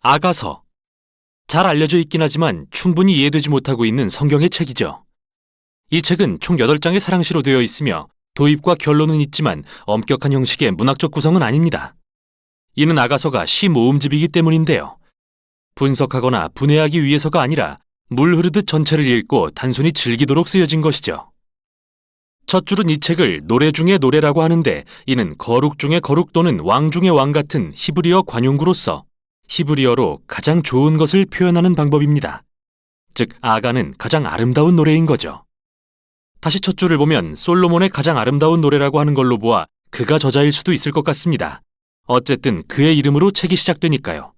아가서. 잘 알려져 있긴 하지만 충분히 이해되지 못하고 있는 성경의 책이죠. 이 책은 총 8장의 사랑시로 되어 있으며 도입과 결론은 있지만 엄격한 형식의 문학적 구성은 아닙니다. 이는 아가서가 시 모음집이기 때문인데요. 분석하거나 분해하기 위해서가 아니라 물 흐르듯 전체를 읽고 단순히 즐기도록 쓰여진 것이죠. 첫 줄은 이 책을 노래 중의 노래라고 하는데, 이는 거룩 중의 거룩 또는 왕 중의 왕 같은 히브리어 관용구로서 히브리어로 가장 좋은 것을 표현하는 방법입니다. 즉, 아가는 가장 아름다운 노래인 거죠. 다시 첫 줄을 보면 솔로몬의 가장 아름다운 노래라고 하는 걸로 보아 그가 저자일 수도 있을 것 같습니다. 어쨌든 그의 이름으로 책이 시작되니까요.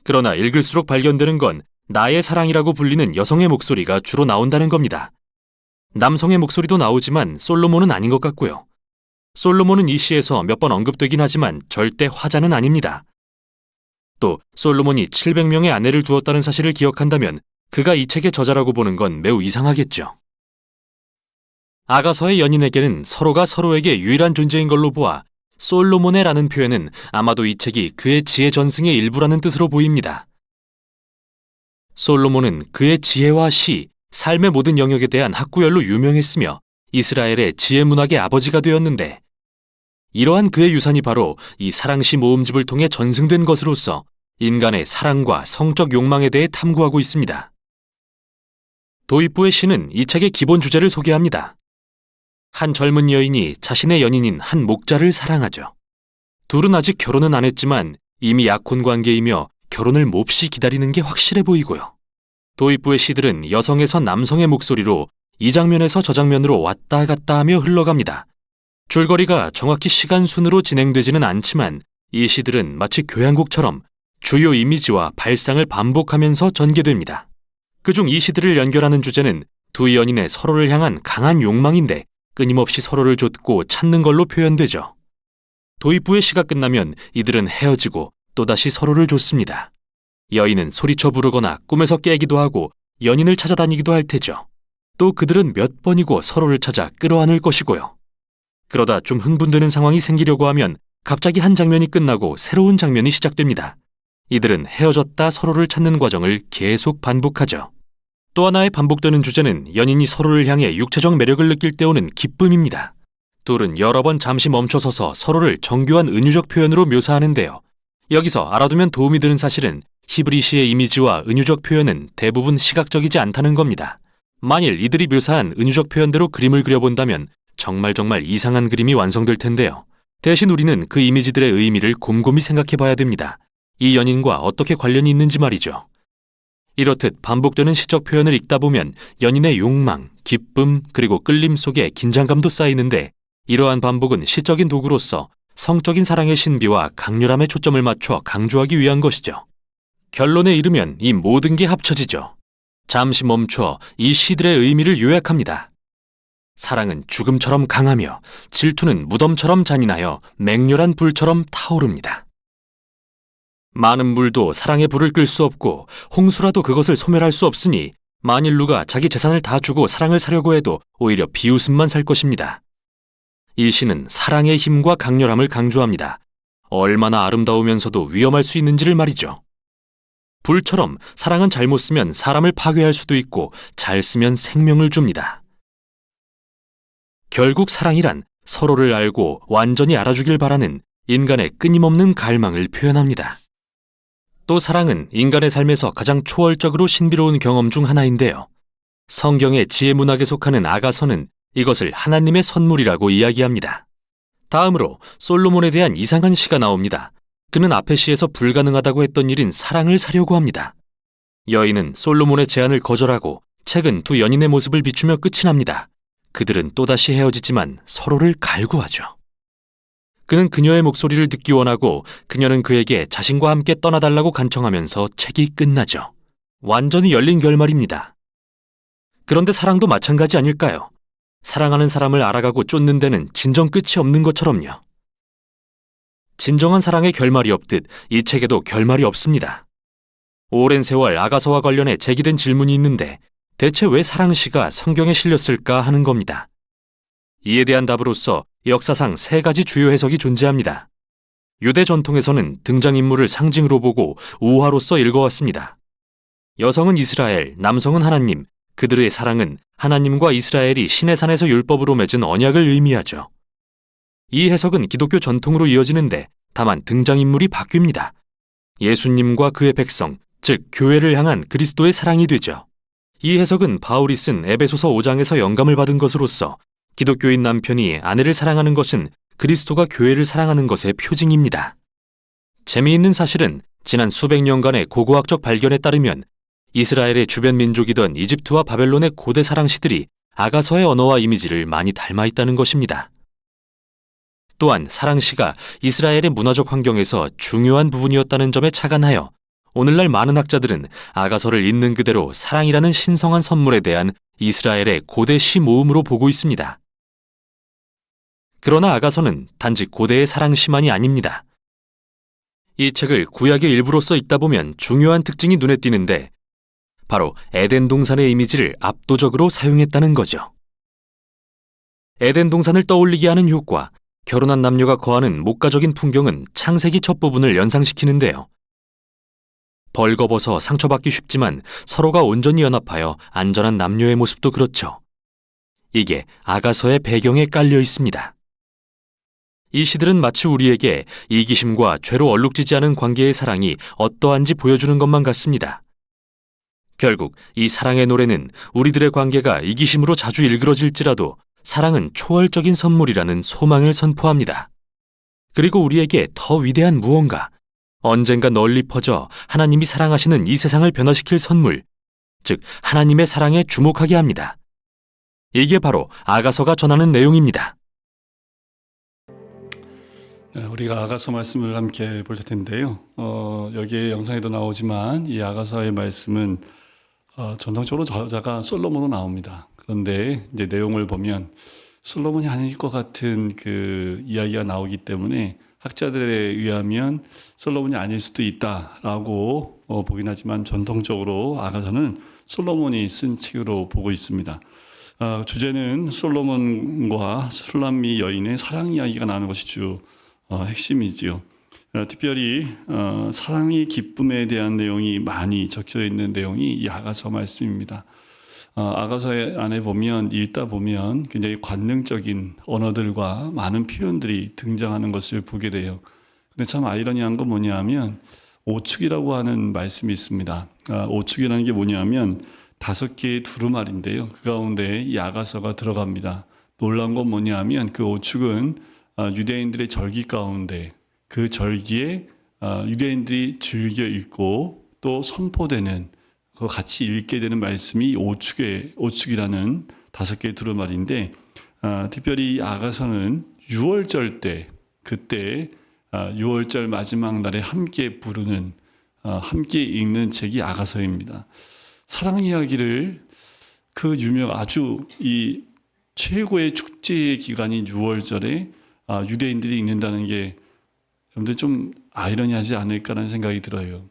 그러나 읽을수록 발견되는 건 나의 사랑이라고 불리는 여성의 목소리가 주로 나온다는 겁니다. 남성의 목소리도 나오지만 솔로몬은 아닌 것 같고요. 솔로몬은 이 시에서 몇 번 언급되긴 하지만 절대 화자는 아닙니다. 또 솔로몬이 700명의 아내를 두었다는 사실을 기억한다면 그가 이 책의 저자라고 보는 건 매우 이상하겠죠. 아가서의 연인에게는 서로가 서로에게 유일한 존재인 걸로 보아 솔로몬의라는 표현은 아마도 이 책이 그의 지혜 전승의 일부라는 뜻으로 보입니다. 솔로몬은 그의 지혜와 시, 삶의 모든 영역에 대한 학구열로 유명했으며 이스라엘의 지혜 문학의 아버지가 되었는데, 이러한 그의 유산이 바로 이 사랑시 모음집을 통해 전승된 것으로서 인간의 사랑과 성적 욕망에 대해 탐구하고 있습니다. 도입부의 시는 이 책의 기본 주제를 소개합니다. 한 젊은 여인이 자신의 연인인 한 목자를 사랑하죠. 둘은 아직 결혼은 안 했지만 이미 약혼 관계이며 결혼을 몹시 기다리는 게 확실해 보이고요. 도입부의 시들은 여성에서 남성의 목소리로 이 장면에서 저 장면으로 왔다 갔다 하며 흘러갑니다. 줄거리가 정확히 시간 순으로 진행되지는 않지만 이 시들은 마치 교향곡처럼 주요 이미지와 발상을 반복하면서 전개됩니다. 그중 이 시들을 연결하는 주제는 두 연인의 서로를 향한 강한 욕망인데 끊임없이 서로를 좇고 찾는 걸로 표현되죠. 도입부의 시가 끝나면 이들은 헤어지고 또다시 서로를 좇습니다. 여인은 소리쳐 부르거나 꿈에서 깨기도 하고 연인을 찾아다니기도 할 테죠. 또 그들은 몇 번이고 서로를 찾아 끌어안을 것이고요. 그러다 좀 흥분되는 상황이 생기려고 하면 갑자기 한 장면이 끝나고 새로운 장면이 시작됩니다. 이들은 헤어졌다 서로를 찾는 과정을 계속 반복하죠. 또 하나의 반복되는 주제는 연인이 서로를 향해 육체적 매력을 느낄 때 오는 기쁨입니다. 둘은 여러 번 잠시 멈춰서서 서로를 정교한 은유적 표현으로 묘사하는데요. 여기서 알아두면 도움이 되는 사실은 히브리시의 이미지와 은유적 표현은 대부분 시각적이지 않다는 겁니다. 만일 이들이 묘사한 은유적 표현대로 그림을 그려본다면 정말 이상한 그림이 완성될 텐데요. 대신 우리는 그 이미지들의 의미를 곰곰이 생각해 봐야 됩니다. 이 연인과 어떻게 관련이 있는지 말이죠. 이렇듯 반복되는 시적 표현을 읽다 보면 연인의 욕망, 기쁨, 그리고 끌림 속에 긴장감도 쌓이는데, 이러한 반복은 시적인 도구로서 성적인 사랑의 신비와 강렬함에 초점을 맞춰 강조하기 위한 것이죠. 결론에 이르면 이 모든 게 합쳐지죠. 잠시 멈춰 이 시들의 의미를 요약합니다. 사랑은 죽음처럼 강하며 질투는 무덤처럼 잔인하여 맹렬한 불처럼 타오릅니다. 많은 물도 사랑의 불을 끌 수 없고 홍수라도 그것을 소멸할 수 없으니 만일 누가 자기 재산을 다 주고 사랑을 사려고 해도 오히려 비웃음만 살 것입니다. 이 시는 사랑의 힘과 강렬함을 강조합니다. 얼마나 아름다우면서도 위험할 수 있는지를 말이죠. 불처럼 사랑은 잘못 쓰면 사람을 파괴할 수도 있고 잘 쓰면 생명을 줍니다. 결국 사랑이란 서로를 알고 완전히 알아주길 바라는 인간의 끊임없는 갈망을 표현합니다. 또 사랑은 인간의 삶에서 가장 초월적으로 신비로운 경험 중 하나인데요. 성경의 지혜 문학에 속하는 아가서는 이것을 하나님의 선물이라고 이야기합니다. 다음으로 솔로몬에 대한 이상한 시가 나옵니다. 그는 앞의 시에서 불가능하다고 했던 일인 사랑을 사려고 합니다. 여인은 솔로몬의 제안을 거절하고 책은 두 연인의 모습을 비추며 끝이 납니다. 그들은 또다시 헤어지지만 서로를 갈구하죠. 그는 그녀의 목소리를 듣기 원하고 그녀는 그에게 자신과 함께 떠나달라고 간청하면서 책이 끝나죠. 완전히 열린 결말입니다. 그런데 사랑도 마찬가지 아닐까요? 사랑하는 사람을 알아가고 쫓는 데는 진정 끝이 없는 것처럼요. 진정한 사랑의 결말이 없듯 이 책에도 결말이 없습니다. 오랜 세월 아가서와 관련해 제기된 질문이 있는데 대체 왜 사랑시가 성경에 실렸을까 하는 겁니다. 이에 대한 답으로서 역사상 3가지 주요 해석이 존재합니다. 유대 전통에서는 등장인물을 상징으로 보고 우화로서 읽어왔습니다. 여성은 이스라엘, 남성은 하나님, 그들의 사랑은 하나님과 이스라엘이 시내산에서 율법으로 맺은 언약을 의미하죠. 이 해석은 기독교 전통으로 이어지는데 다만 등장인물이 바뀝니다. 예수님과 그의 백성, 즉 교회를 향한 그리스도의 사랑이 되죠. 이 해석은 바울이 쓴 에베소서 5장에서 영감을 받은 것으로서 기독교인 남편이 아내를 사랑하는 것은 그리스도가 교회를 사랑하는 것의 표징입니다. 재미있는 사실은 지난 수백 년간의 고고학적 발견에 따르면 이스라엘의 주변 민족이던 이집트와 바벨론의 고대 사랑시들이 아가서의 언어와 이미지를 많이 닮아 있다는 것입니다. 또한 사랑시가 이스라엘의 문화적 환경에서 중요한 부분이었다는 점에 착안하여 오늘날 많은 학자들은 아가서를 있는 그대로 사랑이라는 신성한 선물에 대한 이스라엘의 고대 시 모음으로 보고 있습니다. 그러나 아가서는 단지 고대의 사랑시만이 아닙니다. 이 책을 구약의 일부로서 읽다 보면 중요한 특징이 눈에 띄는데 바로 에덴 동산의 이미지를 압도적으로 사용했다는 거죠. 에덴 동산을 떠올리게 하는 효과, 결혼한 남녀가 거하는 목가적인 풍경은 창세기 첫 부분을 연상시키는데요. 벌거벗어 상처받기 쉽지만 서로가 온전히 연합하여 안전한 남녀의 모습도 그렇죠. 이게 아가서의 배경에 깔려 있습니다. 이 시들은 마치 우리에게 이기심과 죄로 얼룩지지 않은 관계의 사랑이 어떠한지 보여주는 것만 같습니다. 결국 이 사랑의 노래는 우리들의 관계가 이기심으로 자주 일그러질지라도 사랑은 초월적인 선물이라는 소망을 선포합니다. 그리고 우리에게 더 위대한 무언가, 언젠가 널리 퍼져 하나님이 사랑하시는 이 세상을 변화시킬 선물, 즉 하나님의 사랑에 주목하게 합니다. 이게 바로 아가서가 전하는 내용입니다. 우리가 아가서 말씀을 함께 볼 텐데요. 여기에 영상에도 나오지만 이 아가서의 말씀은 전통적으로 저자가 솔로몬으로 나옵니다. 그런데 이제 내용을 보면 솔로몬이 아닐 것 같은 그 이야기가 나오기 때문에 학자들에 의하면 솔로몬이 아닐 수도 있다라고 보긴 하지만 전통적으로 아가서는 솔로몬이 쓴 책으로 보고 있습니다. 주제는 솔로몬과 술람미 여인의 사랑 이야기가 나오는 것이 주 핵심이지요. 특별히 사랑의 기쁨에 대한 내용이 많이 적혀 있는 내용이 이 아가서 말씀입니다. 아가서 안에 보면 읽다 보면 굉장히 관능적인 언어들과 많은 표현들이 등장하는 것을 보게 돼요. 근데 참 아이러니한 건 뭐냐면 오축이라고 하는 말씀이 있습니다. 오축이라는 게 뭐냐면 5개의 두루마리인데요. 그 가운데 이 아가서가 들어갑니다. 놀라운 건 뭐냐면 그 오축은 유대인들의 절기 가운데 그 절기에 유대인들이 즐겨 읽고 또 선포되는 그 같이 읽게 되는 말씀이 오축이라는 5개의 두루마리인데 특별히 이 아가서는 6월절 때 그때 6월절 마지막 날에 함께 부르는 함께 읽는 책이 아가서입니다. 사랑 이야기를 그 아주 이 최고의 축제의 기간인 6월절에 유대인들이 읽는다는 게 여러분들 좀 아이러니하지 않을까라는 생각이 들어요.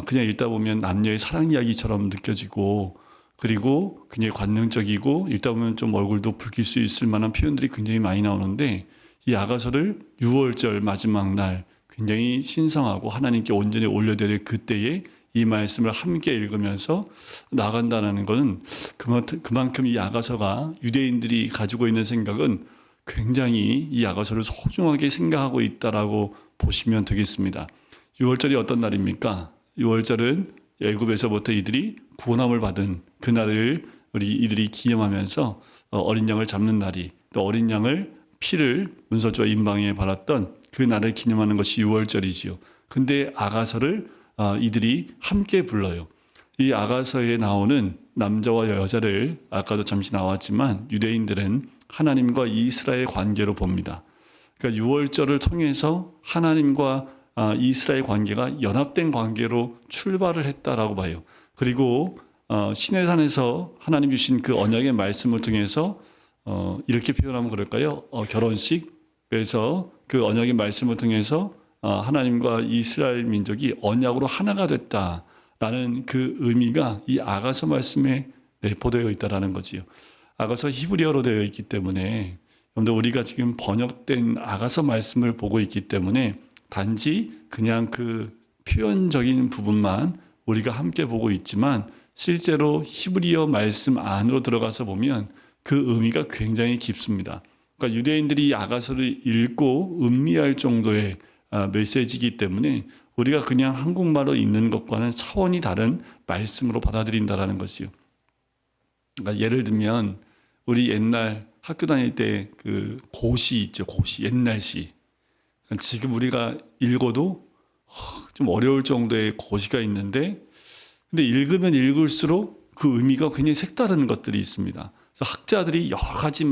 그냥 읽다 보면 남녀의 사랑 이야기처럼 느껴지고 그리고 굉장히 관능적이고 읽다 보면 좀 얼굴도 붉힐 수 있을 만한 표현들이 굉장히 많이 나오는데 이 아가서를 6월절 마지막 날 굉장히 신성하고 하나님께 온전히 올려드릴 그때에 이 말씀을 함께 읽으면서 나간다는 것은 그만큼 이 아가서가 유대인들이 가지고 있는 생각은 굉장히 이 아가서를 소중하게 생각하고 있다라고 보시면 되겠습니다. 6월절이 어떤 날입니까? 6월절은 애굽에서부터 이들이 구원함을 받은 그 날을 이들이 기념하면서 어린 양을 잡는 날이 또 어린 양을 피를 문설주와 임방에 발랐던 그 날을 기념하는 것이 6월절이지요. 근데 아가서를 이들이 함께 불러요. 이 아가서에 나오는 남자와 여자를 아까도 잠시 나왔지만 유대인들은 하나님과 이스라엘 관계로 봅니다. 그러니까 6월절을 통해서 하나님과 이스라엘 관계가 연합된 관계로 출발을 했다라고 봐요. 그리고 시내산에서 하나님 주신 그 언약의 말씀을 통해서 이렇게 표현하면 그럴까요? 결혼식. 그래서 그 언약의 말씀을 통해서 하나님과 이스라엘 민족이 언약으로 하나가 됐다라는 그 의미가 이 아가서 말씀에 내포되어 있다라는 거지요. 아가서 히브리어로 되어 있기 때문에 여러분들 우리가 지금 번역된 아가서 말씀을 보고 있기 때문에 단지 그냥 그 표현적인 부분만 우리가 함께 보고 있지만 실제로 히브리어 말씀 안으로 들어가서 보면 그 의미가 굉장히 깊습니다. 그러니까 유대인들이 이 아가서를 읽고 음미할 정도의 메시지이기 때문에 우리가 그냥 한국말로 읽는 것과는 차원이 다른 말씀으로 받아들인다라는 것이요. 그러니까 예를 들면 우리 옛날 학교 다닐 때 그 고시 있죠. 고시, 옛날 시. 그러니까 지금 우리가 읽어도 좀 어려울 정도의 고시가 있는데 근데 읽으면 읽을수록 그 의미가 굉장히 색다른 것들이 있습니다. 그래서 학자들이 여러 가지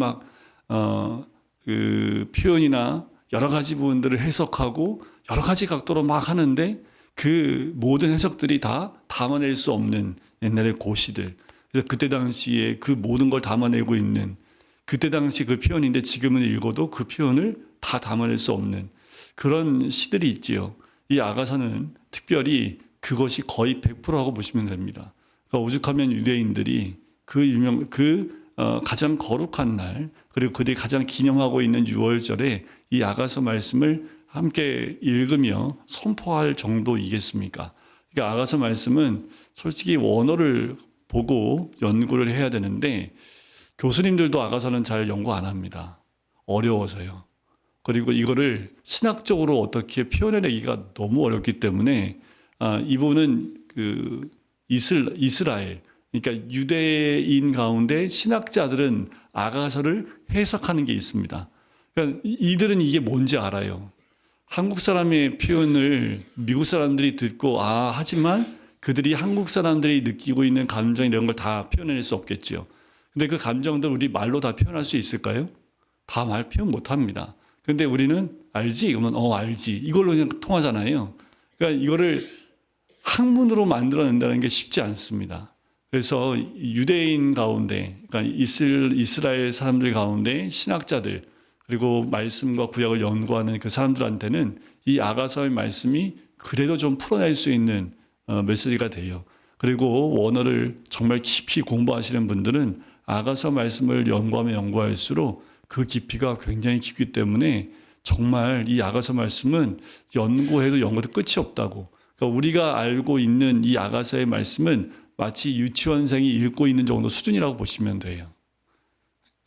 그 표현이나 여러 가지 부분들을 해석하고 여러 가지 각도로 막 하는데 그 모든 해석들이 다 담아낼 수 없는 옛날의 고시들. 그래서 그때 당시에 그 모든 걸 담아내고 있는 그때 당시 그 표현인데 지금은 읽어도 그 표현을 다 담아낼 수 없는 그런 시들이 있지요. 이 아가서는 특별히 그것이 거의 100%라고 보시면 됩니다. 그러니까 오죽하면 유대인들이 가장 거룩한 날 그리고 그들이 가장 기념하고 있는 유월절에 이 아가서 말씀을 함께 읽으며 선포할 정도이겠습니까? 그러니까 아가서 말씀은 솔직히 원어를 보고 연구를 해야 되는데 교수님들도 아가서는 잘 연구 안 합니다. 어려워서요. 그리고 이거를 신학적으로 어떻게 표현해내기가 너무 어렵기 때문에 이분은 그 이스라엘 그러니까 유대인 가운데 신학자들은 아가서를 해석하는 게 있습니다. 그러니까 이들은 이게 뭔지 알아요. 한국 사람의 표현을 미국 사람들이 듣고 하지만 그들이 한국 사람들이 느끼고 있는 감정 이런 걸 다 표현해낼 수 없겠죠. 근데 그 감정들 우리 말로 다 표현할 수 있을까요? 다 말 표현 못 합니다. 근데 우리는 알지? 그러면 알지. 이걸로 그냥 통하잖아요. 그러니까 이거를 학문으로 만들어낸다는 게 쉽지 않습니다. 그래서 유대인 가운데, 그러니까 이스라엘 사람들 가운데 신학자들, 그리고 말씀과 구약을 연구하는 그 사람들한테는 이 아가서의 말씀이 그래도 좀 풀어낼 수 있는 메시지가 돼요. 그리고 원어를 정말 깊이 공부하시는 분들은 아가서 말씀을 연구하면 연구할수록 그 깊이가 굉장히 깊기 때문에 정말 이 아가서 말씀은 연구해도 연구도 끝이 없다고. 그러니까 우리가 알고 있는 이 아가서의 말씀은 마치 유치원생이 읽고 있는 정도 수준이라고 보시면 돼요.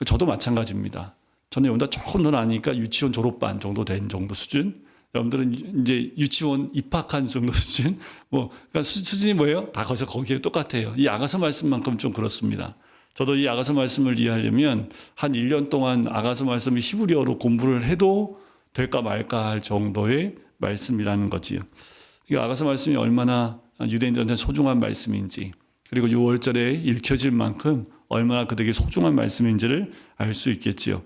저도 마찬가지입니다. 저는 여러분보다 조금 더 나니까 유치원 졸업반 정도 된 정도 수준. 여러분들은 이제 유치원 입학한 정도 수준. 그러니까 수준이 뭐예요? 다 거기에 똑같아요. 이 아가서 말씀만큼 좀 그렇습니다. 저도 이 아가서 말씀을 이해하려면 한 1년 동안 아가서 말씀을 히브리어로 공부를 해도 될까 말까 할 정도의 말씀이라는 거지요. 이 아가서 말씀이 얼마나 유대인들한테 소중한 말씀인지 그리고 6월절에 읽혀질 만큼 얼마나 그들에게 소중한 말씀인지를 알 수 있겠지요.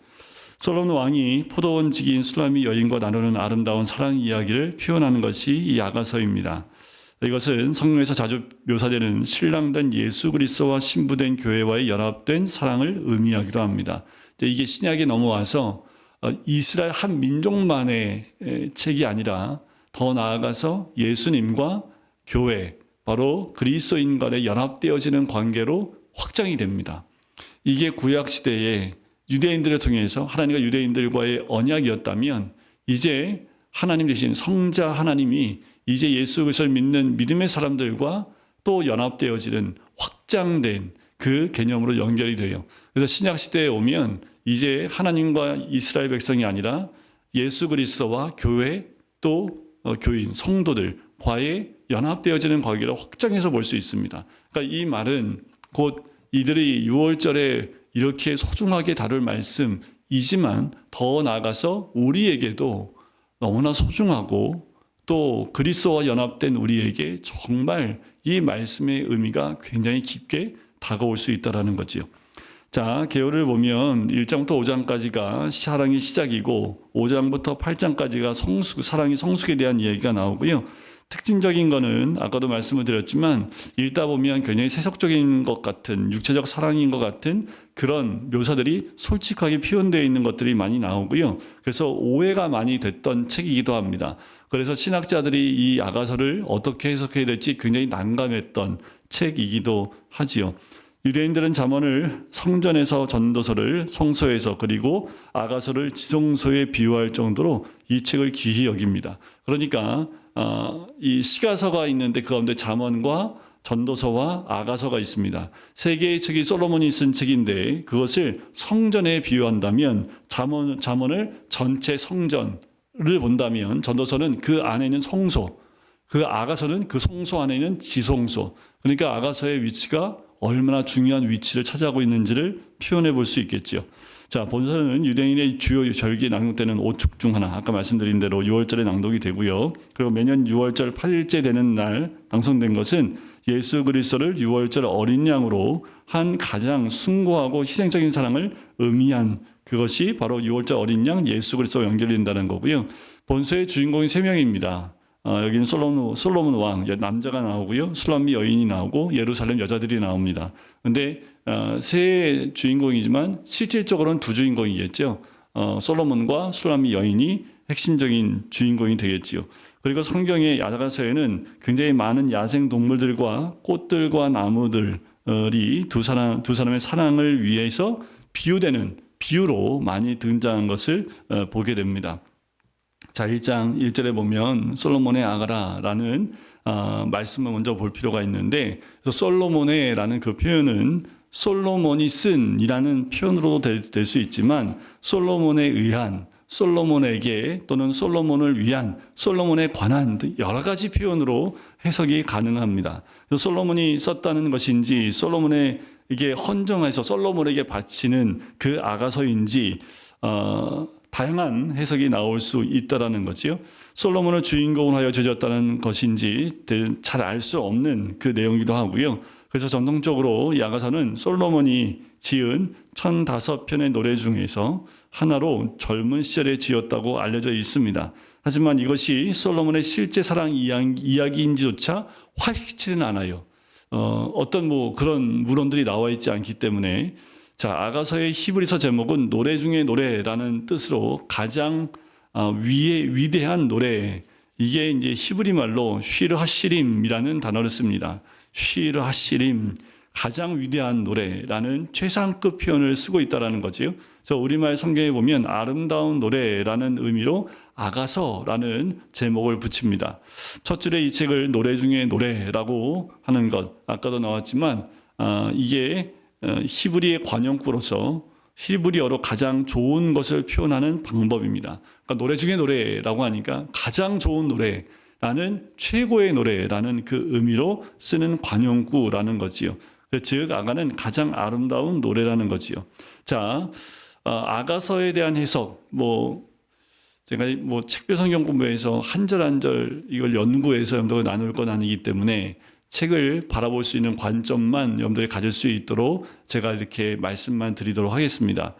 솔로몬 왕이 포도원 지기인 수라미 여인과 나누는 아름다운 사랑 이야기를 표현하는 것이 이 아가서입니다. 이것은 성경에서 자주 묘사되는 신랑된 예수 그리스도와 신부된 교회와의 연합된 사랑을 의미하기도 합니다. 이게 신약에 넘어와서 이스라엘 한 민족만의 책이 아니라 더 나아가서 예수님과 교회, 바로 그리스도인 간에 연합되어지는 관계로 확장이 됩니다. 이게 구약 시대에 유대인들을 통해서 하나님과 유대인들과의 언약이었다면 이제 하나님 대신 성자 하나님이 이제 예수 그리스도를 믿는 믿음의 사람들과 또 연합되어지는 확장된 그 개념으로 연결이 돼요. 그래서 신약 시대에 오면 이제 하나님과 이스라엘 백성이 아니라 예수 그리스도와 교회 또 교인 성도들과의 연합되어지는 관계를 확장해서 볼 수 있습니다. 그러니까 이 말은 곧 이들이 6월절에 이렇게 소중하게 다룰 말씀이지만 더 나아가서 우리에게도 너무나 소중하고 또 그리스도와 연합된 우리에게 정말 이 말씀의 의미가 굉장히 깊게 다가올 수 있다는 거지요. 자, 계율을 보면 1장부터 5장까지가 사랑의 시작이고 5장부터 8장까지가 사랑의 성숙에 대한 이야기가 나오고요. 특징적인 거는 아까도 말씀을 드렸지만 읽다 보면 굉장히 세속적인 것 같은 육체적 사랑인 것 같은 그런 묘사들이 솔직하게 표현되어 있는 것들이 많이 나오고요. 그래서 오해가 많이 됐던 책이기도 합니다. 그래서 신학자들이 이 아가서를 어떻게 해석해야 될지 굉장히 난감했던 책이기도 하지요. 유대인들은 잠언을 성전에서 전도서를 성소에서 그리고 아가서를 지성소에 비유할 정도로 이 책을 귀히 여깁니다. 그러니까 이 시가서가 있는데 그 가운데 잠언과 전도서와 아가서가 있습니다. 세 개의 책이 솔로몬이 쓴 책인데 그것을 성전에 비유한다면 잠언을 전체 성전을 본다면 전도서는 그 안에 있는 성소, 그 아가서는 그 성소 안에 있는 지성소. 그러니까 아가서의 위치가 얼마나 중요한 위치를 차지하고 있는지를 표현해 볼 수 있겠죠. 자, 본서는 유대인의 주요 절기에 낭독되는 5축 중 하나, 아까 말씀드린 대로 6월절에 낭독이 되고요. 그리고 매년 6월절 8일째 되는 날 방송된 것은 예수 그리스도를 6월절 어린 양으로 한 가장 숭고하고 희생적인 사랑을 의미한 그것이 바로 6월절 어린 양 예수 그리스도와 연결된다는 거고요. 본서의 주인공이 3명입니다. 여기는 솔로몬 왕 남자가 나오고요, 술람미 여인이 나오고 예루살렘 여자들이 나옵니다. 그런데 세 주인공이지만 실질적으로는 두 주인공이겠죠. 솔로몬과 술람미 여인이 핵심적인 주인공이 되겠지요. 그리고 성경의 아가서에는 굉장히 많은 야생 동물들과 꽃들과 나무들이 두 사람의 사랑을 위해서 비유되는 비유로 많이 등장한 것을 보게 됩니다. 자, 1장 1절에 보면 솔로몬의 아가라라는 말씀을 먼저 볼 필요가 있는데, 솔로몬의라는 그 표현은 솔로몬이 쓴이라는 표현으로도 될 수 있지만 솔로몬에 의한, 솔로몬에게 또는 솔로몬을 위한, 솔로몬에 관한 여러 가지 표현으로 해석이 가능합니다. 솔로몬이 썼다는 것인지 솔로몬에게 헌정해서 솔로몬에게 바치는 그 아가서인지 다양한 해석이 나올 수 있다라는 거지요. 솔로몬을 주인공으로 하여 주셨다는 것인지 잘 알 수 없는 그 내용이기도 하고요. 그래서 전통적으로 이 아가서는 솔로몬이 지은 1005편의 노래 중에서 하나로 젊은 시절에 지었다고 알려져 있습니다. 하지만 이것이 솔로몬의 실제 사랑 이야기인지조차 확실치는 않아요. 어떤 그런 물언들이 나와 있지 않기 때문에. 자, 아가서의 히브리서 제목은 노래 중의 노래라는 뜻으로 가장 위대한 노래, 이게 이제 히브리 말로 쉬르 하시림이라는 단어를 씁니다. 쉬르 하시림, 가장 위대한 노래라는 최상급 표현을 쓰고 있다라는 거지요. 그래서 우리말 성경에 보면 아름다운 노래라는 의미로 아가서라는 제목을 붙입니다. 첫 줄에 이 책을 노래 중의 노래라고 하는 것, 아까도 나왔지만 이게 히브리의 관용구로서 히브리어로 가장 좋은 것을 표현하는 방법입니다. 그러니까 노래 중에 노래라고 하니까 가장 좋은 노래라는, 최고의 노래라는 그 의미로 쓰는 관용구라는 거지요. 즉 아가는 가장 아름다운 노래라는 거지요. 자, 아가서에 대한 해석, 제가 책별 성경 공부에서 한 절 한 절 이걸 연구해서 여러분들과 나눌 건 아니기 때문에 책을 바라볼 수 있는 관점만 여러분들이 가질 수 있도록 제가 이렇게 말씀만 드리도록 하겠습니다.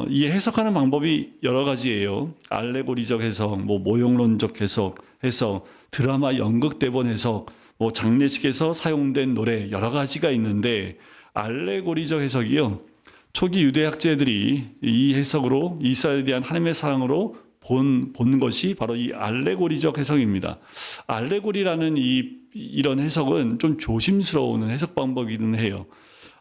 이 해석하는 방법이 여러 가지예요. 알레고리적 해석, 모형론적 해석, 드라마 연극 대본 해석, 장례식에서 사용된 노래 여러 가지가 있는데, 알레고리적 해석이요, 초기 유대 학자들이 이 해석으로 이스라엘에 대한 하나님의 사랑으로 본 것이 바로 이 알레고리적 해석입니다. 알레고리라는 이런 해석은 좀 조심스러운 해석 방법이기는 해요.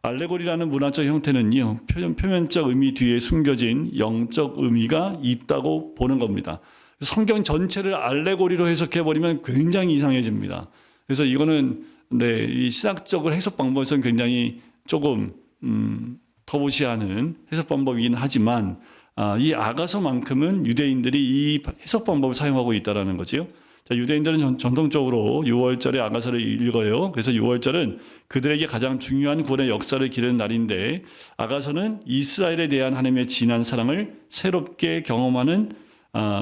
알레고리라는 문화적 형태는요, 표면적 의미 뒤에 숨겨진 영적 의미가 있다고 보는 겁니다. 성경 전체를 알레고리로 해석해버리면 굉장히 이상해집니다. 그래서 이거는 이 신학적으로 해석 방법에서는 굉장히 조금 터부시하는 해석 방법이긴 하지만 이 아가서만큼은 유대인들이 이 해석 방법을 사용하고 있다는 거죠. 자, 유대인들은 전통적으로 6월절에 아가서를 읽어요. 그래서 6월절은 그들에게 가장 중요한 구원의 역사를 기르는 날인데, 아가서는 이스라엘에 대한 하나님의 진한 사랑을 새롭게 경험하는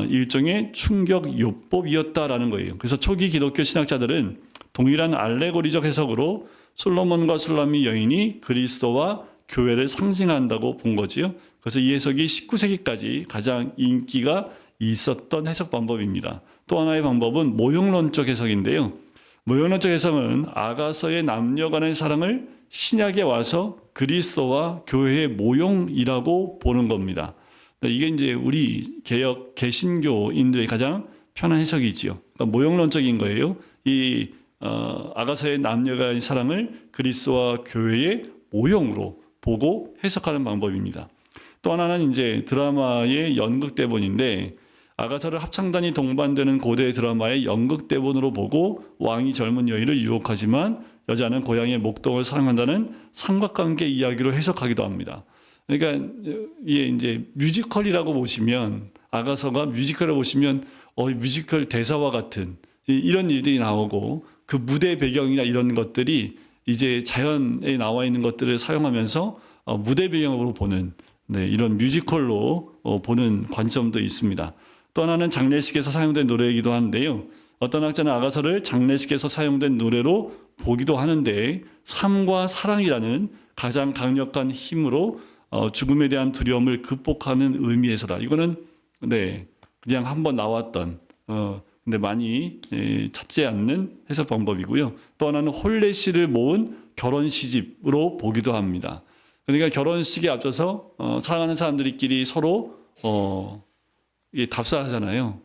일종의 충격 요법이었다라는 거예요. 그래서 초기 기독교 신학자들은 동일한 알레고리적 해석으로 솔로몬과 술람미 여인이 그리스도와 교회를 상징한다고 본 거지요. 그래서 이 해석이 19세기까지 가장 인기가 있었던 해석 방법입니다. 또 하나의 방법은 모형론적 해석인데요. 모형론적 해석은 아가서의 남녀 간의 사랑을 신약에 와서 그리스도와 교회의 모형이라고 보는 겁니다. 이게 이제 우리 개신교인들의 가장 편한 해석이지요. 그러니까 모형론적인 거예요. 이 아가서의 남녀 간의 사랑을 그리스도와 교회의 모형으로 보고 해석하는 방법입니다. 또 하나는 이제 드라마의 연극 대본인데 아가서를 합창단이 동반되는 고대 드라마의 연극 대본으로 보고 왕이 젊은 여인을 유혹하지만 여자는 고향의 목동을 사랑한다는 삼각관계 이야기로 해석하기도 합니다. 그러니까 이게 이제 뮤지컬이라고 보시면 아가서가 뮤지컬을 보시면 뮤지컬 대사와 같은 이런 일들이 나오고 그 무대 배경이나 이런 것들이 이제 자연에 나와 있는 것들을 사용하면서 무대 배경으로 보는 이런 뮤지컬로 보는 관점도 있습니다. 또 하나는 장례식에서 사용된 노래이기도 한데요. 어떤 학자는 아가서를 장례식에서 사용된 노래로 보기도 하는데 삶과 사랑이라는 가장 강력한 힘으로 죽음에 대한 두려움을 극복하는 의미에서다. 이거는 그냥 한번 나왔던 근데 많이 찾지 않는 해석 방법이고요. 또 하나는 홀레시를 모은 결혼 시집으로 보기도 합니다. 그러니까 결혼식에 앞서서 사랑하는 사람들끼리 서로 답사하잖아요.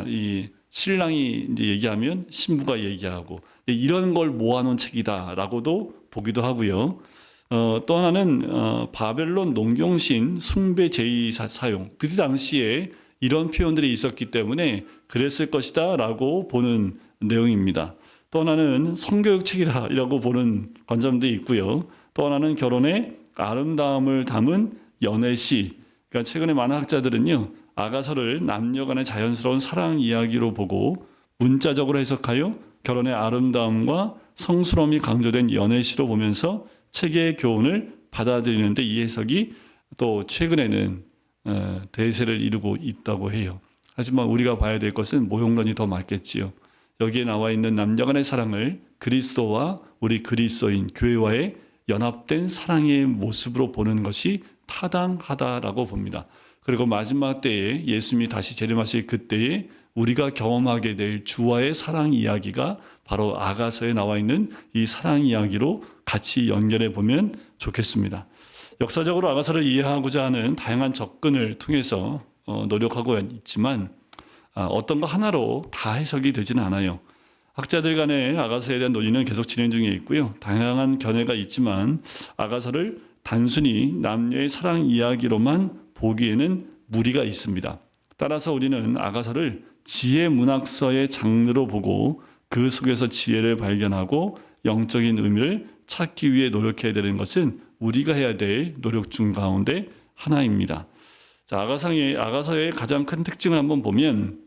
이 신랑이 이제 얘기하면 신부가 얘기하고 이런 걸 모아놓은 책이다라고도 보기도 하고요. 또 하나는 바벨론 농경신 숭배 제의 사용. 그 당시에 이런 표현들이 있었기 때문에 그랬을 것이다라고 보는 내용입니다. 또 하나는 성교육 책이라고 보는 관점도 있고요. 또 하나는 결혼의 아름다움을 담은 연애시. 그러니까 최근에 많은 학자들은요. 아가서를 남녀 간의 자연스러운 사랑 이야기로 보고 문자적으로 해석하여 결혼의 아름다움과 성스러움이 강조된 연애시로 보면서 책의 교훈을 받아들이는데 이 해석이 또 최근에는 대세를 이루고 있다고 해요. 하지만 우리가 봐야 될 것은 모형론이 더 맞겠지요. 여기에 나와 있는 남녀 간의 사랑을 그리스도와 우리 그리스도인 교회와의 연합된 사랑의 모습으로 보는 것이 타당하다라고 봅니다. 그리고 마지막 때에 예수님이 다시 재림하실 그때에 우리가 경험하게 될 주와의 사랑 이야기가 바로 아가서에 나와 있는 이 사랑 이야기로 같이 연결해 보면 좋겠습니다. 역사적으로 아가서를 이해하고자 하는 다양한 접근을 통해서 노력하고 있지만 어떤 거 하나로 다 해석이 되지는 않아요. 학자들 간의 아가서에 대한 논의는 계속 진행 중에 있고요. 다양한 견해가 있지만 아가서를 단순히 남녀의 사랑 이야기로만 보기에는 무리가 있습니다. 따라서 우리는 아가서를 지혜 문학서의 장르로 보고 그 속에서 지혜를 발견하고 영적인 의미를 찾기 위해 노력해야 되는 것은 우리가 해야 될 노력 중 가운데 하나입니다. 자, 아가서의 가장 큰 특징을 한번 보면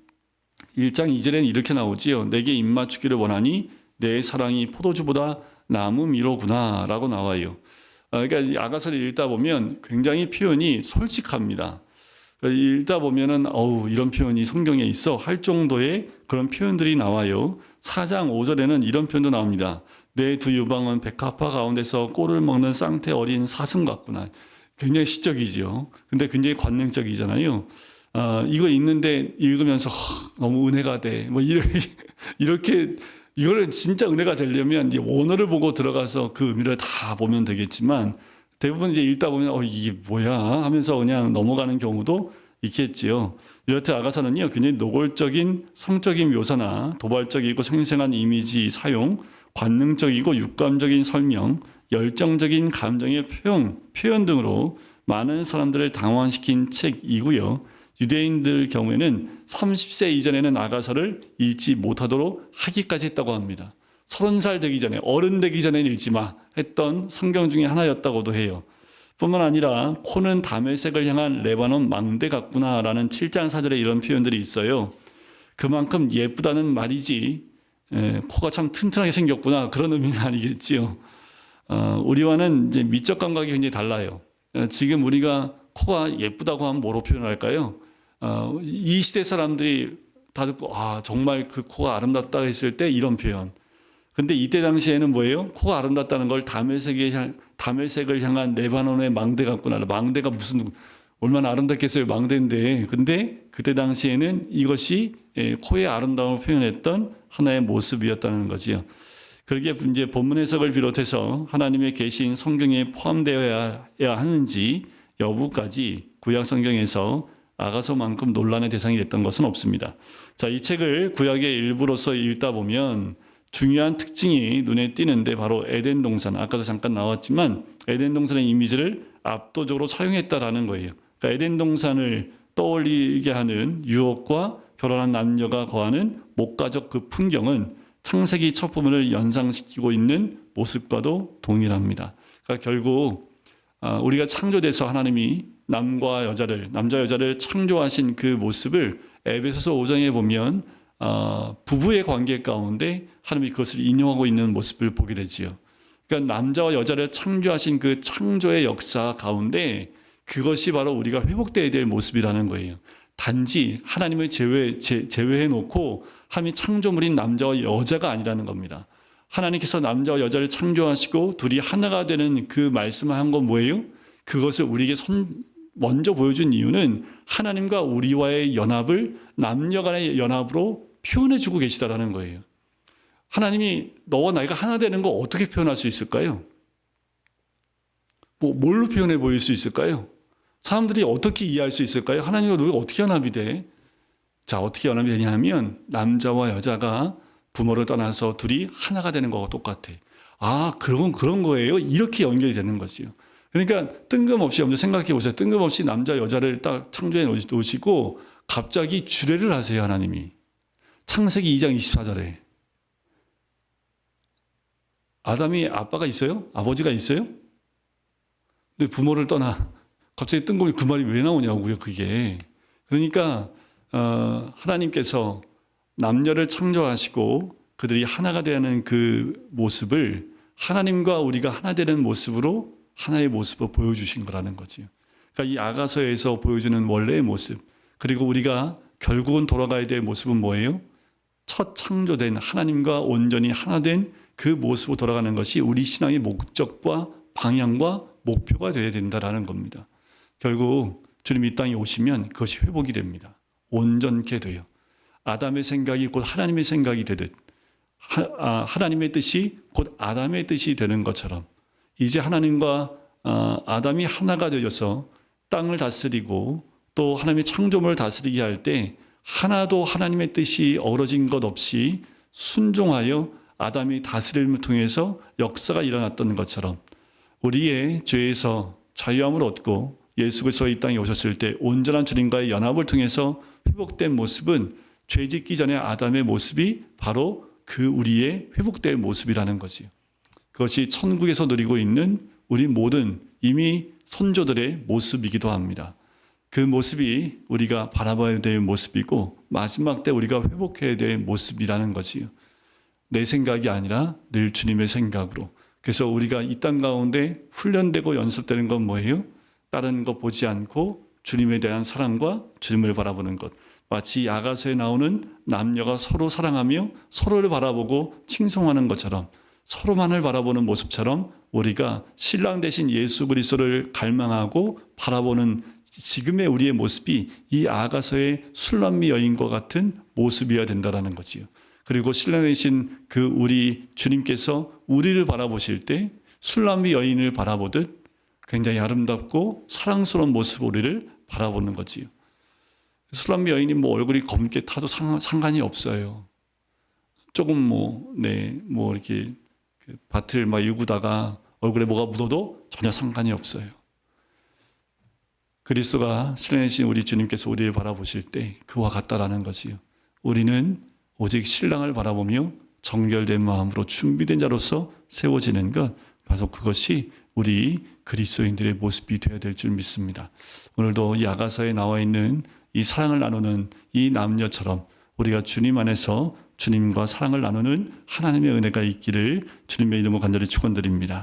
1장 2절에는 이렇게 나오지요. 내게 입맞추기를 원하니 내 사랑이 포도주보다 나무미로구나 라고 나와요. 그러니까 이 아가서를 읽다 보면 굉장히 표현이 솔직합니다. 읽다 보면은 이런 표현이 성경에 있어 할 정도의 그런 표현들이 나와요. 4장 5절에는 이런 표현도 나옵니다. 내 두 유방은 백합화 가운데서 꼴을 먹는 쌍태 어린 사슴 같구나. 굉장히 시적이지요. 근데 굉장히 관능적이잖아요. 이거 읽는데 읽으면서 너무 은혜가 돼. 뭐 이렇게 이거를 진짜 은혜가 되려면 이제 원어를 보고 들어가서 그 의미를 다 보면 되겠지만 대부분 이제 읽다 보면 이게 뭐야 하면서 그냥 넘어가는 경우도 있겠지요. 이렇듯 아가서는요 굉장히 노골적인 성적인 묘사나 도발적이고 생생한 이미지 사용, 관능적이고 육감적인 설명, 열정적인 감정의 표현 등으로 많은 사람들을 당황시킨 책이고요. 유대인들 경우에는 30세 이전에는 아가서를 읽지 못하도록 하기까지 했다고 합니다. 30살 되기 전에 어른 되기 전에는 읽지 마 했던 성경 중에 하나였다고도 해요. 뿐만 아니라 코는 다메섹을 향한 레바논 망대 같구나라는 7장 4절에 이런 표현들이 있어요. 그만큼 예쁘다는 말이지 코가 참 튼튼하게 생겼구나 그런 의미는 아니겠지요. 우리와는 이제 미적 감각이 굉장히 달라요. 지금 우리가 코가 예쁘다고 하면 뭐로 표현할까요? 이 시대 사람들이 다 듣고 정말 그 코가 아름답다 했을 때 이런 표현. 근데 이때 당시에는 뭐예요? 코가 아름답다는 걸 다메섹을 향한 레바논의 망대 같구나. 망대가 무슨 얼마나 아름답겠어요, 망대인데. 근데 그때 당시에는 이것이 코의 아름다움을 표현했던 하나의 모습이었다는 거지요. 그러기에 이제 본문 해석을 비롯해서 하나님의 계신 성경에 포함되어야 하는지 여부까지 구약 성경에서 아가서만큼 논란의 대상이 됐던 것은 없습니다. 자, 이 책을 구약의 일부로서 읽다 보면 중요한 특징이 눈에 띄는데 바로 에덴 동산, 아까도 잠깐 나왔지만 에덴 동산의 이미지를 압도적으로 사용했다라는 거예요. 그러니까 에덴 동산을 떠올리게 하는 유혹과 결혼한 남녀가 거하는 목가적 그 풍경은 창세기 첫 부분을 연상시키고 있는 모습과도 동일합니다. 그러니까 결국 우리가 창조돼서 하나님이 남자 여자를 창조하신 그 모습을 에베소서 5장에 보면 부부의 관계 가운데 하나님이 그것을 인용하고 있는 모습을 보게 되지요. 그러니까 남자와 여자를 창조하신 그 창조의 역사 가운데 그것이 바로 우리가 회복되어야 될 모습이라는 거예요. 단지 하나님을 제외해 놓고 하나님이 창조물인 남자와 여자가 아니라는 겁니다. 하나님께서 남자와 여자를 창조하시고 둘이 하나가 되는 그 말씀을 한 건 뭐예요? 그것을 우리에게 먼저 보여준 이유는 하나님과 우리와의 연합을 남녀 간의 연합으로 표현해 주고 계시다라는 거예요. 하나님이 너와 나이가 하나 되는 거 어떻게 표현할 수 있을까요? 뭘로 표현해 보일 수 있을까요? 사람들이 어떻게 이해할 수 있을까요? 하나님과 우리가 어떻게 연합이 돼? 자, 어떻게 연합이 되냐면 남자와 여자가 부모를 떠나서 둘이 하나가 되는 거와 똑같아. 그런 거예요? 이렇게 연결이 되는 거지요. 그러니까 뜬금없이 여러분들 생각해 보세요. 뜬금없이 남자 여자를 딱 창조해 놓으시고 갑자기 주례를 하세요, 하나님이. 창세기 2장 24절에. 아담이 아빠가 있어요? 아버지가 있어요? 근데 부모를 떠나 갑자기 뜬금없이 그 말이 왜 나오냐고요, 그게. 그러니까 하나님께서 남녀를 창조하시고 그들이 하나가 되는 그 모습을 하나님과 우리가 하나 되는 모습으로 하나의 모습을 보여주신 거라는 거지요. 그러니까 이 아가서에서 보여주는 원래의 모습, 그리고 우리가 결국은 돌아가야 될 모습은 뭐예요? 첫 창조된 하나님과 온전히 하나 된 그 모습으로 돌아가는 것이 우리 신앙의 목적과 방향과 목표가 되어야 된다라는 겁니다. 결국 주님 이 땅에 오시면 그것이 회복이 됩니다. 온전케 돼요. 아담의 생각이 곧 하나님의 생각이 되듯 하나님의 뜻이 곧 아담의 뜻이 되는 것처럼 이제 하나님과 아담이 하나가 되어서 땅을 다스리고 또 하나님의 창조물을 다스리게 할 때 하나도 하나님의 뜻이 어우러진 것 없이 순종하여 아담이 다스림을 통해서 역사가 일어났던 것처럼 우리의 죄에서 자유함을 얻고 예수 그리스도 이 땅에 오셨을 때 온전한 주님과의 연합을 통해서 회복된 모습은 죄 짓기 전에 아담의 모습이 바로 그 우리의 회복될 모습이라는 거지요. 그것이 천국에서 누리고 있는 우리 모든 이미 선조들의 모습이기도 합니다. 그 모습이 우리가 바라봐야 될 모습이고 마지막 때 우리가 회복해야 될 모습이라는 거지요. 내 생각이 아니라 늘 주님의 생각으로. 그래서 우리가 이 땅 가운데 훈련되고 연습되는 건 뭐예요? 다른 것 보지 않고 주님에 대한 사랑과 주님을 바라보는 것. 마치 야가서에 나오는 남녀가 서로 사랑하며 서로를 바라보고 칭송하는 것처럼 서로만을 바라보는 모습처럼 우리가 신랑 대신 예수 그리스도를 갈망하고 바라보는 지금의 우리의 모습이 이 아가서의 술람미 여인과 같은 모습이어야 된다는 거지요. 그리고 신랑 대신 그 우리 주님께서 우리를 바라보실 때 술람미 여인을 바라보듯 굉장히 아름답고 사랑스러운 모습 우리를 바라보는 거지요. 술람미 여인이 얼굴이 검게 타도 상관이 없어요. 조금 이렇게 밭을 막 일구다가 얼굴에 뭐가 묻어도 전혀 상관이 없어요. 그리스도가 신랑이신 우리 주님께서 우리를 바라보실 때 그와 같다라는 거지요. 우리는 오직 신랑을 바라보며 정결된 마음으로 준비된 자로서 세워지는 것, 바로 그것이 우리 그리스도인들의 모습이 되어야 될 줄 믿습니다. 오늘도 이 아가서에 나와 있는 이 사랑을 나누는 이 남녀처럼 우리가 주님 안에서 주님과 사랑을 나누는 하나님의 은혜가 있기를 주님의 이름으로 간절히 축원드립니다.